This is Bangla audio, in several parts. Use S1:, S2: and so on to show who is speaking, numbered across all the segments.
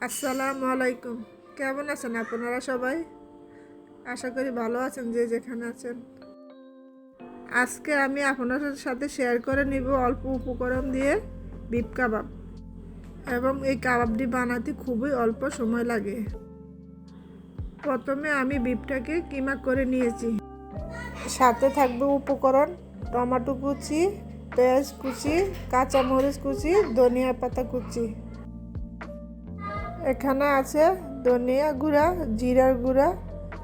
S1: আসসালামু আলাইকুম। কেমন আছেন আপনারা সবাই? আশা করি ভালো আছেন যে যেখানে আছেন। আজকে আমি আপনাদের সাথে শেয়ার করে নিব অল্প উপকরণ দিয়ে বিফ কাবাব, এবং এই কাবাবটি বানাতে খুবই অল্প সময় লাগে। প্রথমে আমি বিফটাকে কিমা করে নিয়েছি। সাথে থাকবে উপকরণ: টমেটো কুচি, পেঁয়াজ কুচি, কাঁচামরিচ কুচি, ধনিয়া পাতা কুচি। এখানে আছে ধনিয়া গুঁড়া, জিরার গুঁড়া,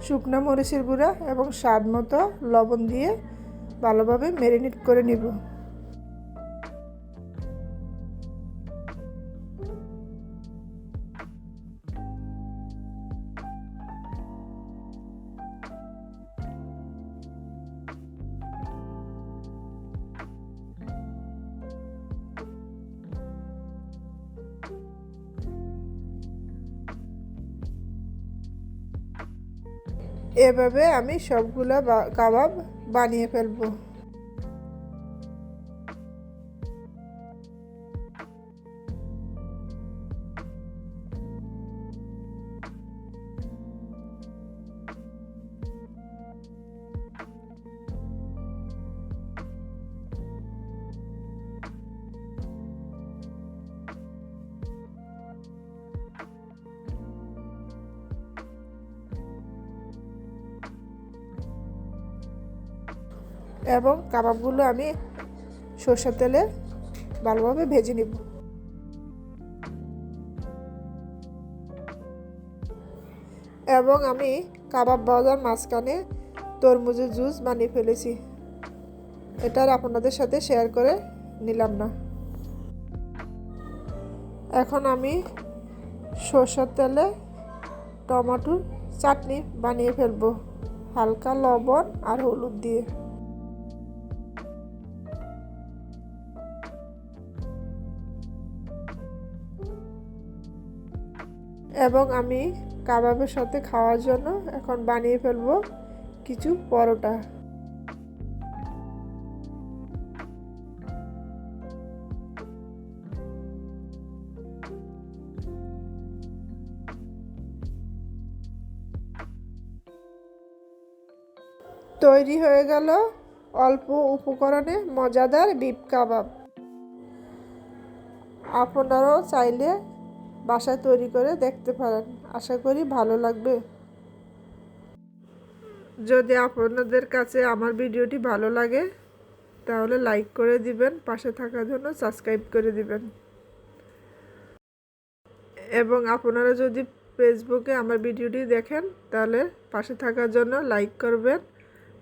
S1: শুকনো মরিচের গুঁড়া এবং স্বাদ মতো লবণ দিয়ে ভালোভাবে ম্যারিনেট করে নিব। এভাবে আমি সবগুলো কাবাব বানিয়ে ফেলবো। এবং কাবাবগুলো আমি সরষের তেলে ভালোভাবে ভেজে নিব। এবং আমি কাবাব ভাজার মাঝখানে তরমুজের জুস বানিয়ে ফেলেছি। এটা আর আপনাদের সাথে শেয়ার করে নিলাম না। এখন আমি সরষের তেলে টমেটোর চাটনি বানিয়ে ফেলবো, হালকা লবণ আর হলুদ দিয়ে। এবং আমি কাবাবের সাথে খাওয়ার জন্য এখন বানিয়ে ফেলবো কিছু পরোটা। তৈরি হয়ে গেল অল্প উপকরণে মজাদার বিফ কাবাব। আপনারাও চাইলে বাসায় তৈরি করে দেখতে পারেন। আশা করি ভালো লাগবে। যদি আপনাদের কাছে আমার ভিডিওটি ভালো লাগে তাহলে লাইক করে দিবেন, পাশে থাকার জন্য সাবস্ক্রাইব করে দিবেন। এবং আপনারা যদি ফেসবুকে আমার ভিডিওটি দেখেন তাহলে পাশে থাকার জন্য লাইক করবেন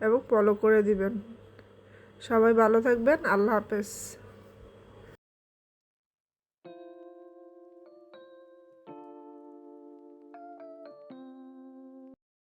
S1: এবং ফলো করে দিবেন। সবাই ভালো থাকবেন। আল্লাহ হাফেজ।